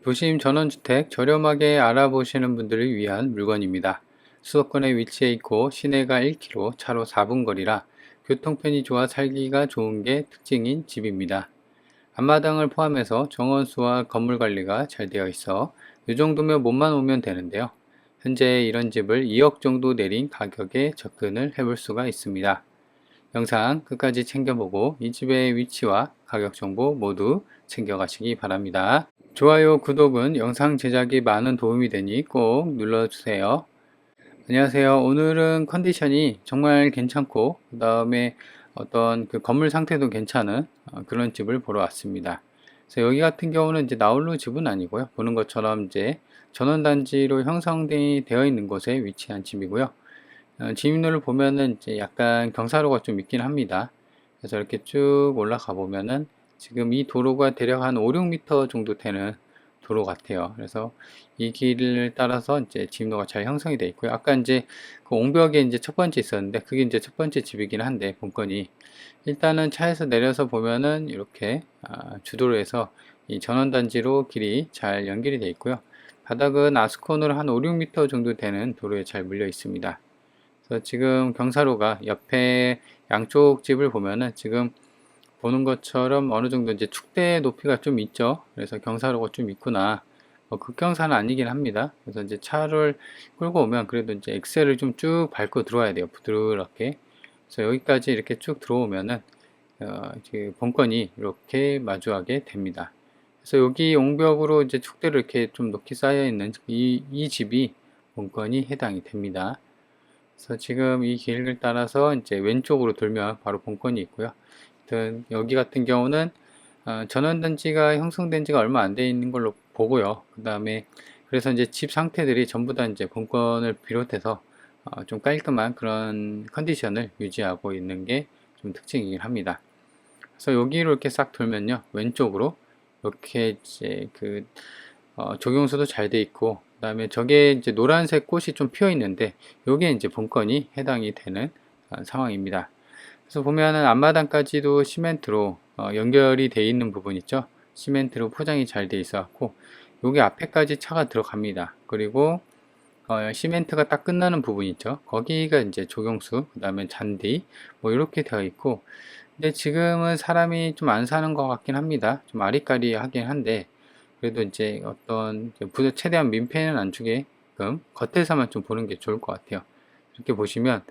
도심 전원주택 저렴하게 알아보시는 분들을 위한 물건입니다. 수도권에 위치해 있고 시내가 1km, 차로 4분 거리라 교통편이 좋아 살기가 좋은 게 특징인 집입니다. 앞마당을 포함해서 정원수와 건물 관리가 잘 되어 있어 이 정도면 몸만 오면 되는데요. 현재 이런 집을 2억 정도 내린 가격에 접근을 해볼 수가 있습니다. 영상 끝까지 챙겨보고 이 집의 위치와 가격 정보 모두 챙겨가시기 바랍니다. 좋아요, 구독은 영상 제작에 많은 도움이 되니 꼭 눌러주세요. 안녕하세요. 오늘은 컨디션이 정말 괜찮고 그 다음에 어떤 그 건물 상태도 괜찮은 그런 집을 보러 왔습니다. 그래서 여기 같은 경우는 이제 나홀로 집은 아니고요. 보는 것처럼 이제 전원단지로 형성되어 있는 곳에 위치한 집이고요. 지인들을 보면은 이제 약간 경사로가 좀 있긴 합니다. 그래서 이렇게 쭉 올라가 보면은 지금 이 도로가 대략 한 5, 6m 정도 되는 도로 같아요. 그래서 이 길을 따라서 이제 진로가 잘 형성이 되어 있고요. 아까 이제 그 옹벽에 이제 첫 번째 있었는데 그게 이제 첫 번째 집이긴 한데 본건이 일단은 차에서 내려서 보면은 이렇게 주도로에서 이 전원단지로 길이 잘 연결이 되어 있고요. 바닥은 아스콘으로 한 5, 6m 정도 되는 도로에 잘 물려 있습니다. 그래서 지금 경사로가 옆에 양쪽 집을 보면은 지금 보는 것처럼 어느 정도 이제 축대 높이가 좀 있죠. 그래서 경사로가 좀 있구나. 극경사는 아니긴 합니다. 그래서 이제 차를 끌고 오면 그래도 이제 엑셀을 좀 쭉 밟고 들어와야 돼요. 부드럽게. 그래서 여기까지 이렇게 쭉 들어오면은 이제 본건이 이렇게 마주하게 됩니다. 그래서 여기 옹벽으로 이제 축대를 이렇게 좀 높이 쌓여 있는 이 집이 본건이 해당이 됩니다. 그래서 지금 이 길을 따라서 이제 왼쪽으로 돌면 바로 본건이 있고요. 여기 같은 경우는 전원단지가 형성된 지가 얼마 안 돼 있는 걸로 보고요. 그 다음에 그래서 이제 집 상태들이 전부 다 이제 본건을 비롯해서 좀 깔끔한 그런 컨디션을 유지하고 있는 게 좀 특징이긴 합니다. 그래서 여기로 이렇게 싹 돌면요, 왼쪽으로 이렇게 이제 그 조경수도 잘 돼 있고, 그 다음에 저게 이제 노란색 꽃이 좀 피어 있는데, 요게 이제 본건이 해당이 되는 상황입니다. 그래서 보면은 앞마당까지도 시멘트로 연결이 되어 있는 부분 있죠. 시멘트로 포장이 잘 되어 있어갖고, 요게 앞에까지 차가 들어갑니다. 그리고 시멘트가 딱 끝나는 부분 있죠. 거기가 이제 조경수, 그 다음에 잔디, 뭐 이렇게 되어 있고, 근데 지금은 사람이 좀 안 사는 것 같긴 합니다. 좀 아리까리하긴 한데, 그래도 이제 어떤 최대한 민폐는 안 주게끔 겉에서만 좀 보는 게 좋을 것 같아요. 이렇게 보시면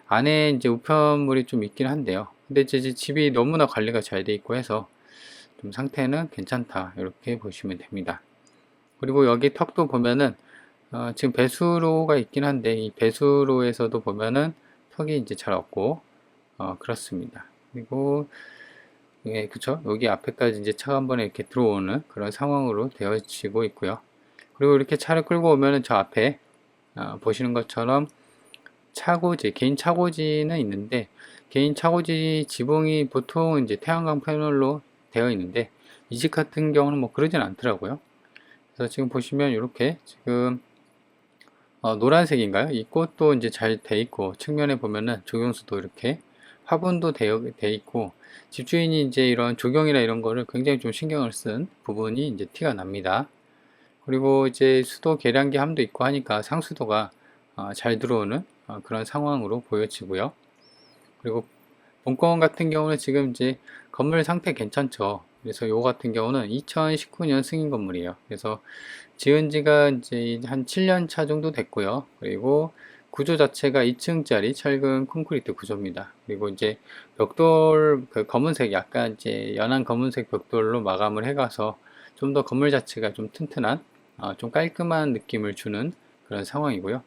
안에 이제 우편물이 좀 있긴 한데요. 근데 이제 집이 너무나 관리가 잘 돼 있고 해서 좀 상태는 괜찮다. 이렇게 보시면 됩니다. 그리고 여기 턱도 보면은 지금 배수로가 있긴 한데 이 배수로에서도 보면은 턱이 이제 잘 없고 그렇습니다. 그리고 예, 그쵸. 여기 앞에까지 이제 차가 한 번에 이렇게 들어오는 그런 상황으로 되어지고 있고요. 그리고 이렇게 차를 끌고 오면은 저 앞에 보시는 것처럼 차고지, 개인 차고지는 있는데 개인 차고지 지붕이 보통 이제 태양광 패널로 되어 있는데 이 집 같은 경우는 뭐 그러진 않더라고요. 그래서 지금 보시면 이렇게 지금 노란색인가요? 이 꽃도 이제 잘 돼 있고 측면에 보면은 조경수도 이렇게 화분도 돼 있고 집주인이 이제 이런 조경이나 이런 거를 굉장히 좀 신경을 쓴 부분이 이제 티가 납니다. 그리고 이제 수도 계량기 함도 있고 하니까 상수도가 잘 들어오는 그런 상황으로 보여지고요. 그리고 본건 같은 경우는 지금 이제 건물 상태 괜찮죠. 그래서 요 같은 경우는 2019년 승인 건물이에요. 그래서 지은 지가 이제 한 7년 차 정도 됐고요. 그리고 구조 자체가 2층짜리 철근 콘크리트 구조입니다. 그리고 이제 벽돌 그 검은색 약간 이제 연한 검은색 벽돌로 마감을 해가서 좀 더 건물 자체가 좀 튼튼한 좀 깔끔한 느낌을 주는 그런 상황이고요.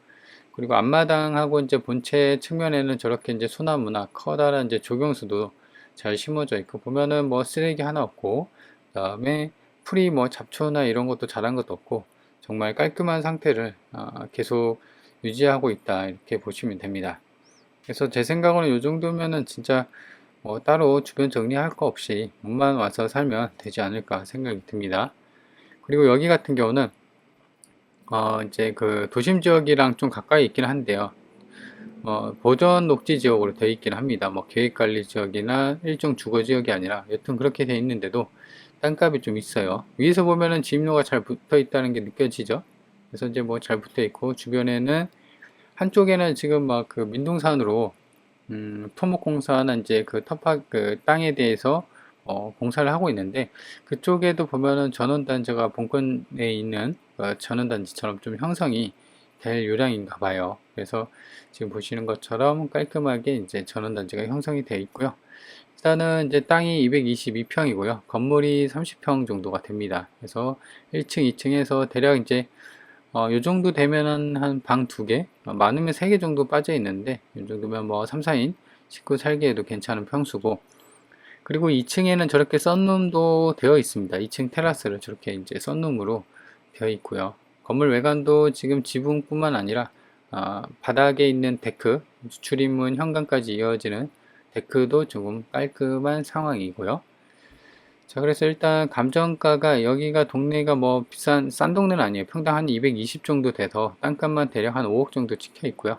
그리고 앞마당하고 이제 본체 측면에는 저렇게 이제 소나무나 커다란 이제 조경수도 잘 심어져 있고 보면은 뭐 쓰레기 하나 없고 그다음에 풀이 뭐 잡초나 이런 것도 자란 것도 없고 정말 깔끔한 상태를 계속 유지하고 있다 이렇게 보시면 됩니다. 그래서 제 생각으로는 이 정도면은 진짜 뭐 따로 주변 정리할 거 없이 몸만 와서 살면 되지 않을까 생각이 듭니다. 그리고 여기 같은 경우는 이제 그 도심 지역이랑 좀 가까이 있긴 한데요. 보전 녹지 지역으로 되어 있긴 합니다. 뭐 계획관리 지역이나 일종 주거 지역이 아니라 여튼 그렇게 되어 있는데도 땅값이 좀 있어요. 위에서 보면은 진입로가 잘 붙어 있다는 게 느껴지죠. 그래서 이제 뭐 잘 붙어 있고, 주변에는 한쪽에는 지금 막 그 민둥산으로 토목공사나 이제 그 터파 그 땅에 대해서 공사를 하고 있는데, 그쪽에도 보면은 전원단지가 본권에 있는 전원단지처럼 좀 형성이 될 요량인가 봐요. 그래서 지금 보시는 것처럼 깔끔하게 이제 전원단지가 형성이 되어 있고요. 일단은 이제 땅이 222평이고요. 건물이 30평 정도가 됩니다. 그래서 1층, 2층에서 대략 이제 요 정도 되면은 한 방 2개, 많으면 3개 정도 빠져 있는데, 이 정도면 뭐 3, 4인 식구 살기에도 괜찮은 평수고, 그리고 2층에는 저렇게 썬룸도 되어 있습니다. 2층 테라스를 저렇게 이제 썬룸으로 되어 있고요. 건물 외관도 지금 지붕뿐만 아니라 바닥에 있는 데크, 출입문 현관까지 이어지는 데크도 조금 깔끔한 상황이고요. 자, 그래서 일단 감정가가, 여기가 동네가 뭐 싼 동네는 아니에요. 평당 한 220 정도 돼서 땅값만 대략 한 5억 정도 찍혀 있고요.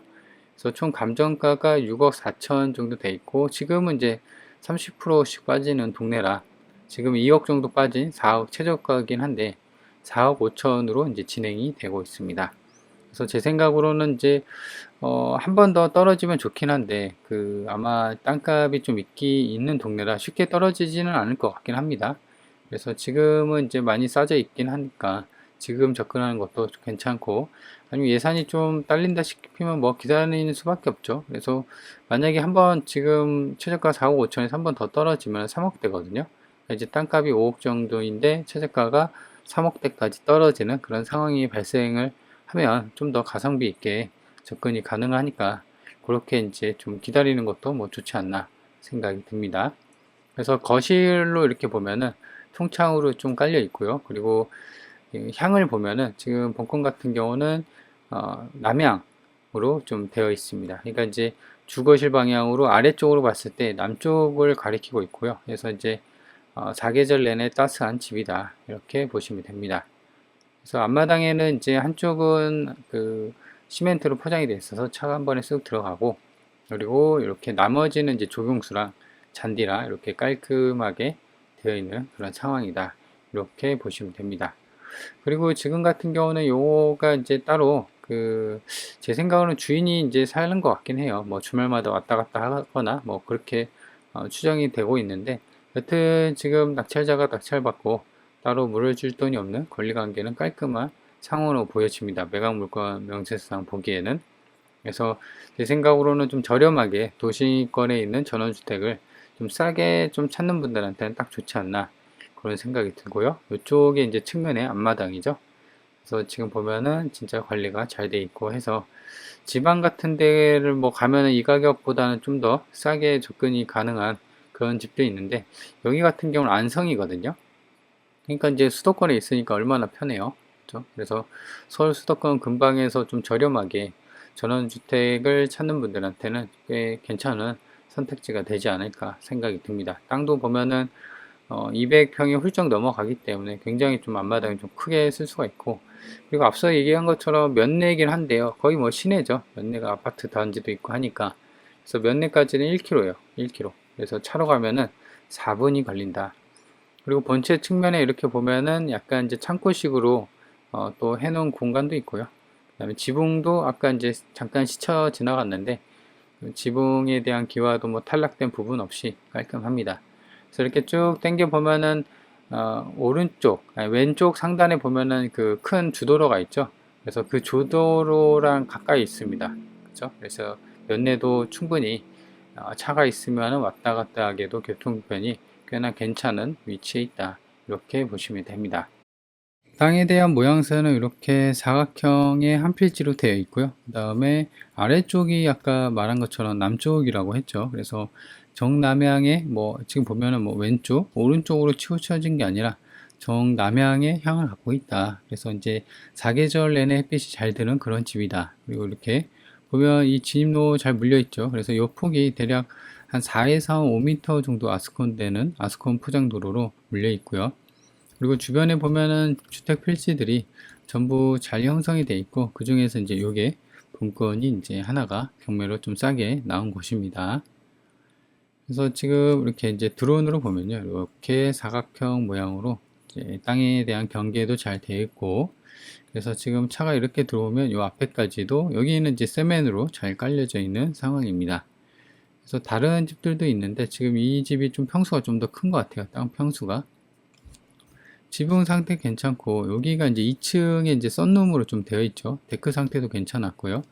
그래서 총 감정가가 6억 4천 정도 돼 있고, 지금은 이제 30%씩 빠지는 동네라 지금 2억 정도 빠진 4억 최저가긴 한데 4억 5천으로 이제 진행이 되고 있습니다. 그래서 제 생각으로는 이제 한 번 더 떨어지면 좋긴 한데, 아마 땅값이 좀 있는 동네라 쉽게 떨어지지는 않을 것 같긴 합니다. 그래서 지금은 이제 많이 싸져 있긴 하니까 지금 접근하는 것도 괜찮고, 아니면 예산이 좀 딸린다 싶으면 뭐 기다리는 수밖에 없죠. 그래서 만약에 한번 지금 최저가 4억 5천에서 한 번 더 떨어지면 3억 대거든요. 이제 땅값이 5억 정도인데 최저가가 3억 대까지 떨어지는 그런 상황이 발생을 하면 좀 더 가성비 있게 접근이 가능하니까, 그렇게 이제 좀 기다리는 것도 뭐 좋지 않나 생각이 듭니다. 그래서 거실로 이렇게 보면은 통창으로 좀 깔려 있고요. 그리고 향을 보면은 지금 본권 같은 경우는 남향으로 좀 되어 있습니다. 그러니까 이제 주거실 방향으로 아래쪽으로 봤을 때 남쪽을 가리키고 있고요. 그래서 이제 사계절 내내 따스한 집이다, 이렇게 보시면 됩니다. 그래서 앞마당에는 이제 한쪽은 시멘트로 포장이 되어 있어서 차가 한 번에 쓱 들어가고, 그리고 이렇게 나머지는 이제 조경수랑 잔디라 이렇게 깔끔하게 되어 있는 그런 상황이다, 이렇게 보시면 됩니다. 그리고 지금 같은 경우는 요거가 이제 따로 제 생각으로는 주인이 이제 사는 것 같긴 해요. 뭐 주말마다 왔다 갔다 하거나 뭐 그렇게 추정이 되고 있는데, 여튼 지금 낙찰자가 낙찰받고 따로 물어줄 돈이 없는 권리관계는 깔끔한 상황으로 보여집니다. 매각물권 명세서상 보기에는. 그래서 제 생각으로는 좀 저렴하게 도시권에 있는 전원주택을 좀 싸게 좀 찾는 분들한테는 딱 좋지 않나, 그런 생각이 들고요. 이쪽에 이제 측면에 앞마당이죠. 그래서 지금 보면은 진짜 관리가 잘 돼 있고 해서 지방 같은 데를 뭐 가면은 이 가격보다는 좀 더 싸게 접근이 가능한 그런 집도 있는데, 여기 같은 경우는 안성이거든요. 그러니까 이제 수도권에 있으니까 얼마나 편해요. 그렇죠? 그래서 서울 수도권 근방에서 좀 저렴하게 전원주택을 찾는 분들한테는 꽤 괜찮은 선택지가 되지 않을까 생각이 듭니다. 땅도 보면은 200평이 훌쩍 넘어가기 때문에 굉장히 좀 앞마당이 좀 크게 쓸 수가 있고, 그리고 앞서 얘기한 것처럼 면내이긴 한데요. 거의 뭐 시내죠. 면내가 아파트 단지도 있고 하니까. 그래서 면내까지는 1km예요. 1km. 그래서 차로 가면은 4분이 걸린다. 그리고 본체 측면에 이렇게 보면은 약간 이제 창고식으로 또 해놓은 공간도 있고요. 그다음에 지붕도 아까 이제 잠깐 스쳐 지나갔는데, 지붕에 대한 기와도 뭐 탈락된 부분 없이 깔끔합니다. 그래서 이렇게 쭉 당겨 보면은 오른쪽, 아니, 왼쪽 상단에 보면은 그 큰 주도로가 있죠. 그래서 그 주도로랑 가까이 있습니다. 그렇죠? 그래서 연내도 충분히 차가 있으면 왔다 갔다 하기에도 교통편이 꽤나 괜찮은 위치에 있다, 이렇게 보시면 됩니다. 땅에 대한 모양새는 이렇게 사각형의 한 필지로 되어 있고요. 그 다음에 아래쪽이 아까 말한 것처럼 남쪽이라고 했죠. 그래서 정남향에 뭐 지금 보면은 뭐 왼쪽, 오른쪽으로 치우쳐진 게 아니라 정남향의 향을 갖고 있다. 그래서 이제 사계절 내내 햇빛이 잘 드는 그런 집이다. 그리고 이렇게 보면 이 진입로 잘 물려 있죠. 그래서 이 폭이 대략 한 4에서 5m 정도 아스콘 되는 아스콘 포장도로로 물려 있고요. 그리고 주변에 보면은 주택 필지들이 전부 잘 형성이 되어 있고, 그 중에서 이제 요게 분권이 이제 하나가 경매로 좀 싸게 나온 곳입니다. 그래서 지금 이렇게 이제 드론으로 보면요. 이렇게 사각형 모양으로 이제 땅에 대한 경계도 잘 되어 있고, 그래서 지금 차가 이렇게 들어오면 요 앞에까지도 여기는 이제 세면으로 잘 깔려져 있는 상황입니다. 그래서 다른 집들도 있는데 지금 이 집이 좀 평수가 좀 더 큰 것 같아요. 땅 평수가. 지붕 상태 괜찮고, 여기가 이제 2층에 이제 썬룸으로 좀 되어 있죠. 데크 상태도 괜찮았고요.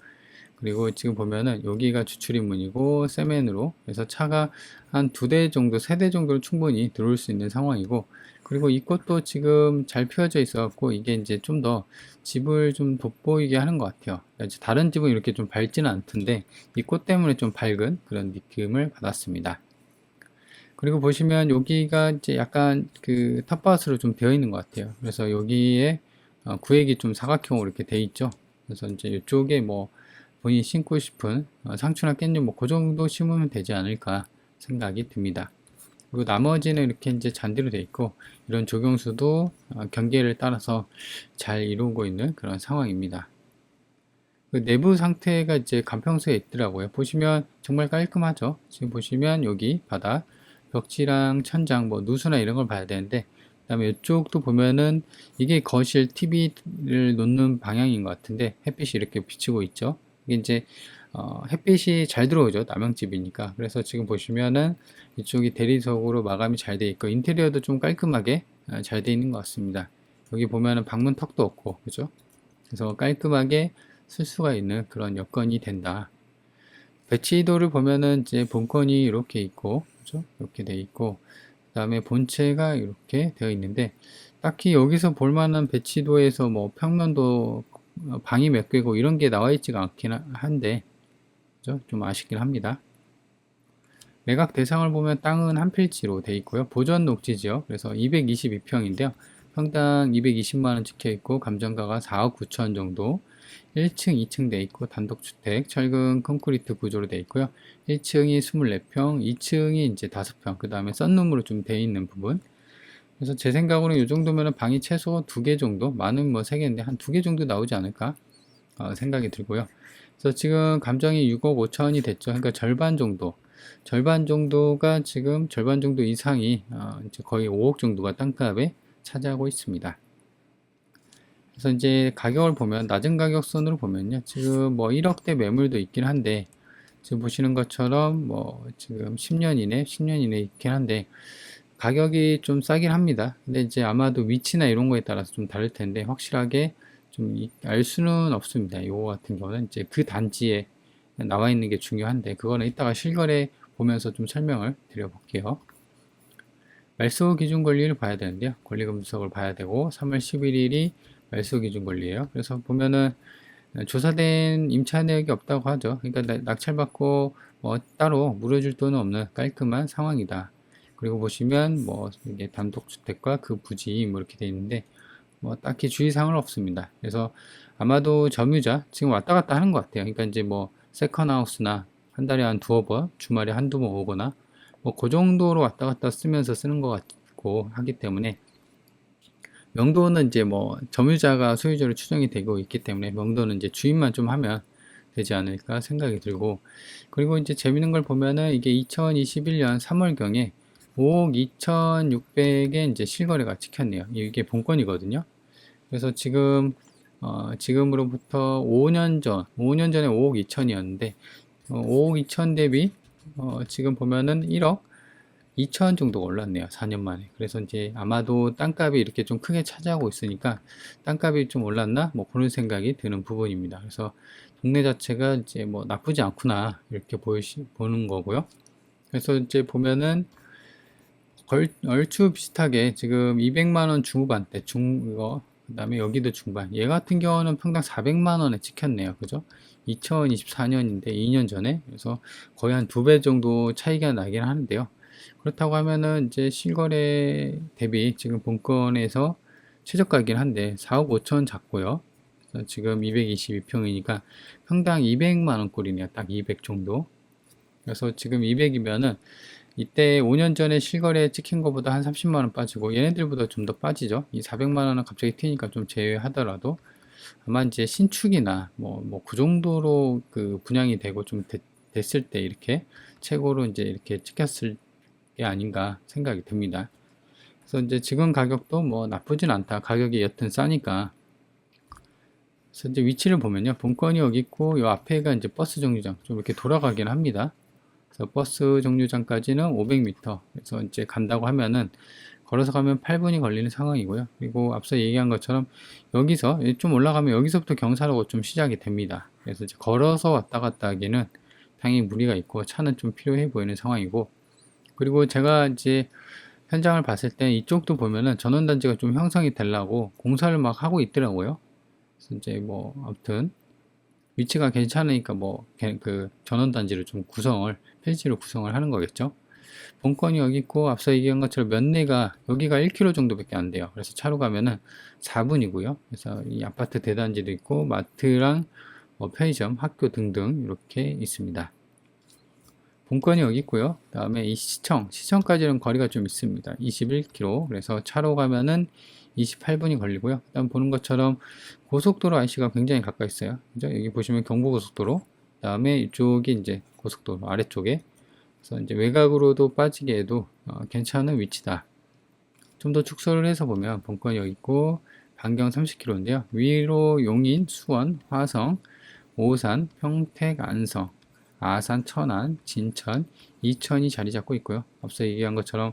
그리고 지금 보면은 여기가 주출입문이고 세면으로, 그래서 차가 한 2대 정도, 3대 정도로 충분히 들어올 수 있는 상황이고, 그리고 이 꽃도 지금 잘 피어져 있어 갖고 이게 이제 좀 더 집을 좀 돋보이게 하는 것 같아요. 다른 집은 이렇게 좀 밝지는 않던데 이 꽃 때문에 좀 밝은 그런 느낌을 받았습니다. 그리고 보시면 여기가 이제 약간 그 텃밭으로 좀 되어 있는 것 같아요. 그래서 여기에 구획이 좀 사각형으로 이렇게 되어 있죠. 그래서 이제 이쪽에 뭐 본인이 심고 싶은 상추나 깻잎 뭐 그 정도 심으면 되지 않을까 생각이 듭니다. 그리고 나머지는 이렇게 이제 잔디로 되어 있고, 이런 조경수도 경계를 따라서 잘 이루고 있는 그런 상황입니다. 그 내부 상태가 이제 간평소에 있더라고요. 보시면 정말 깔끔하죠. 지금 보시면 여기 바닥, 벽지랑 천장, 뭐 누수나 이런 걸 봐야 되는데, 그다음에 이쪽도 보면은 이게 거실 TV를 놓는 방향인 것 같은데 햇빛이 이렇게 비치고 있죠. 이게 이제 햇빛이 잘 들어오죠. 남양집이니까. 그래서 지금 보시면은 이쪽이 대리석으로 마감이 잘 돼 있고 인테리어도 좀 깔끔하게 잘 돼 있는 것 같습니다. 여기 보면은 방문 턱도 없고, 그죠? 그래서 깔끔하게 쓸 수가 있는 그런 여건이 된다. 배치도를 보면은 이제 본건이 이렇게 있고, 그죠? 이렇게 돼 있고, 그 다음에 본체가 이렇게 되어 있는데, 딱히 여기서 볼 만한 배치도에서 뭐 평면도 방이 몇 개고 이런 게 나와 있지가 않긴 한데, 그죠? 좀 아쉽긴 합니다. 매각 대상을 보면 땅은 한 필지로 돼 있고요. 보전 녹지지요. 그래서 222평인데요. 평당 220만원 찍혀 있고, 감정가가 4억 9천 정도. 1층, 2층 돼 있고, 단독주택, 철근 콘크리트 구조로 돼 있고요. 1층이 24평, 2층이 이제 5평, 그 다음에 썬룸으로 좀 돼 있는 부분. 그래서 제 생각으로 이 정도면 방이 최소 2개 정도, 많으면 뭐 3개인데 한 2개 정도 나오지 않을까 생각이 들고요. 그래서 지금 감정이 6억 5천이 됐죠. 그러니까 절반 정도, 절반 정도가 지금 절반 정도 이상이 이제 거의 5억 정도가 땅값에 차지하고 있습니다. 그래서 이제 가격을 보면 낮은 가격선으로 보면요. 지금 뭐 1억대 매물도 있긴 한데 지금 보시는 것처럼 뭐 지금 10년 이내, 10년 이내 있긴 한데 가격이 좀 싸긴 합니다. 근데 이제 아마도 위치나 이런 거에 따라서 좀 다를 텐데 확실하게 좀 알 수는 없습니다. 요거 같은 경우는 이제 그 단지에 나와 있는 게 중요한데 그거는 이따가 실거래 보면서 좀 설명을 드려볼게요. 말소 기준 권리를 봐야 되는데요. 권리금 분석을 봐야 되고 3월 11일이 말소 기준 권리예요. 그래서 보면은 조사된 임차 내역이 없다고 하죠. 그러니까 낙찰받고 뭐 따로 물어줄 돈은 없는 깔끔한 상황이다. 그리고 보시면 뭐 이게 단독주택과 그 부지 뭐 이렇게 돼 있는데 뭐 딱히 주의사항은 없습니다. 그래서 아마도 점유자 지금 왔다 갔다 하는 것 같아요. 그러니까 이제 뭐 세컨하우스나 한 달에 한 두어 번, 주말에 한두 번 오거나 뭐 그 정도로 왔다 갔다 쓰면서 쓰는 것 같고 하기 때문에 명도는 이제 뭐 점유자가 소유자로 추정이 되고 있기 때문에 명도는 이제 주인만 좀 하면 되지 않을까 생각이 들고, 그리고 이제 재밌는 걸 보면은 이게 2021년 3월경에 5억 2,600에 이제 실거래가 찍혔네요. 이게 본건이거든요. 그래서 지금 지금으로부터 5년 전, 5년 전에 5억 2천이었는데 5억 2천 대비 지금 보면은 1억 2천 정도가 올랐네요. 4년 만에. 그래서 이제 아마도 땅값이 이렇게 좀 크게 차지하고 있으니까 땅값이 좀 올랐나? 뭐 그런 생각이 드는 부분입니다. 그래서 동네 자체가 이제 뭐 나쁘지 않구나. 이렇게 보는 거고요. 그래서 이제 보면은 얼추 비슷하게 지금 200만원 중후반대, 이거, 그 다음에 여기도 중반. 얘 같은 경우는 평당 400만원에 찍혔네요. 그죠? 2024년인데 2년 전에. 그래서 거의 한 2배 정도 차이가 나긴 하는데요. 그렇다고 하면은 이제 실거래 대비 지금 본건에서 최저가이긴 한데 4억 5천 잡고요. 그래서 지금 222평이니까 평당 200만 원꼴이네요. 딱 200 정도. 그래서 지금 200이면은 이때 5년 전에 실거래 찍힌 것보다 한 30만 원 빠지고 얘네들보다 좀 더 빠지죠. 이 400만 원은 갑자기 튀니까 좀 제외하더라도 아마 이제 신축이나 뭐 그 정도로 그 분양이 되고 좀 됐을 때 이렇게 최고로 이제 이렇게 찍혔을 게 아닌가 생각이 듭니다. 그래서 이제 지금 가격도 뭐 나쁘진 않다. 가격이 여튼 싸니까. 그래서 이제 위치를 보면요. 본건이 여기 있고, 요 앞에가 이제 버스 정류장. 좀 이렇게 돌아가긴 합니다. 그래서 버스 정류장까지는 500m. 그래서 이제 간다고 하면은 걸어서 가면 8분이 걸리는 상황이고요. 그리고 앞서 얘기한 것처럼 여기서 좀 올라가면 여기서부터 경사로가 좀 시작이 됩니다. 그래서 이제 걸어서 왔다 갔다 하기는 당연히 무리가 있고 차는 좀 필요해 보이는 상황이고, 그리고 제가 이제 현장을 봤을 때 이쪽도 보면은 전원단지가 좀 형성이 되려고 공사를 막 하고 있더라고요. 그래서 이제 뭐 아무튼 위치가 괜찮으니까 뭐 그 전원단지를 좀 필지로 구성을 하는 거겠죠. 본건이 여기 있고 앞서 얘기한 것처럼 면내가 여기가 1km 정도밖에 안 돼요. 그래서 차로 가면은 4분이고요. 그래서 이 아파트 대단지도 있고 마트랑 뭐 편의점, 학교 등등 이렇게 있습니다. 본건이 여기 있고요. 다음에 이 시청까지는 거리가 좀 있습니다. 21km. 그래서 차로 가면은 28분이 걸리고요. 일단 보는 것처럼 고속도로 IC가 굉장히 가까이 있어요. 그죠? 여기 보시면 경부고속도로, 다음에 이쪽이 이제 고속도로 아래쪽에, 그래서 이제 외곽으로도 빠지게 해도 괜찮은 위치다. 좀 더 축소를 해서 보면 본건이 여기 있고 반경 30km인데요. 위로 용인, 수원, 화성, 오산, 평택, 안성, 아산, 천안, 진천, 이천이 자리 잡고 있고요. 앞서 얘기한 것처럼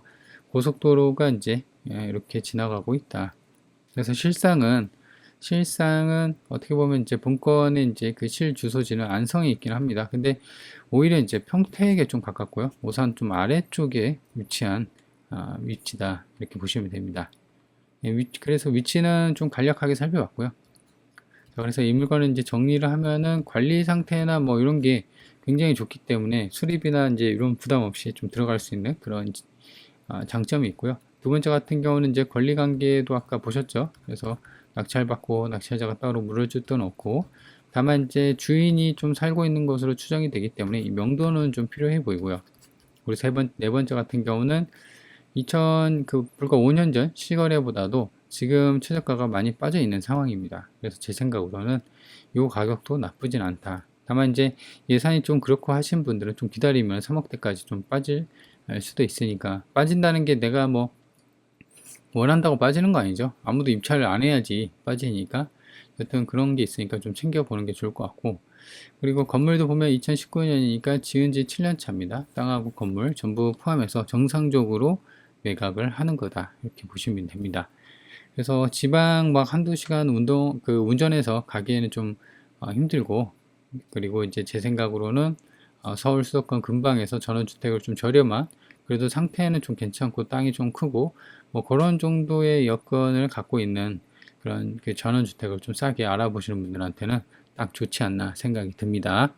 고속도로가 이제 이렇게 지나가고 있다. 그래서 실상은 어떻게 보면 이제 본건의 이제 그 실 주소지는 안성에 있긴 합니다. 근데 오히려 이제 평택에 좀 가깝고요. 오산 좀 아래쪽에 위치한 위치다. 이렇게 보시면 됩니다. 그래서 위치는 좀 간략하게 살펴봤고요. 자, 그래서 이 물건을 이제 정리를 하면은 관리 상태나 뭐 이런 게 굉장히 좋기 때문에 수리비나 이제 이런 부담 없이 좀 들어갈 수 있는 그런 장점이 있고요. 두 번째 같은 경우는 이제 권리 관계도 아까 보셨죠. 그래서 낙찰받고 낙찰자가 따로 물어줄 돈 없고, 다만 이제 주인이 좀 살고 있는 것으로 추정이 되기 때문에 이 명도는 좀 필요해 보이고요. 그리고 네 번째 같은 경우는 불과 5년 전 시거래보다도 지금 최저가가 많이 빠져 있는 상황입니다. 그래서 제 생각으로는 이 가격도 나쁘진 않다. 다만 이제 예산이 좀 그렇고 하신 분들은 좀 기다리면 3억대까지 좀 빠질 수도 있으니까, 빠진다는 게 내가 뭐 원한다고 빠지는 거 아니죠. 아무도 입찰을 안 해야지 빠지니까. 여튼 그런 게 있으니까 좀 챙겨보는 게 좋을 것 같고, 그리고 건물도 보면 2019년이니까 지은 지 7년 차입니다. 땅하고 건물 전부 포함해서 정상적으로 매각을 하는 거다. 이렇게 보시면 됩니다. 그래서 지방 막 한두 시간 운전해서 가기에는 좀 힘들고, 그리고 이제 제 생각으로는 서울 수도권 근방에서 전원주택을 좀 저렴한, 그래도 상태는 좀 괜찮고 땅이 좀 크고 뭐 그런 정도의 여건을 갖고 있는 그런 그 전원주택을 좀 싸게 알아보시는 분들한테는 딱 좋지 않나 생각이 듭니다.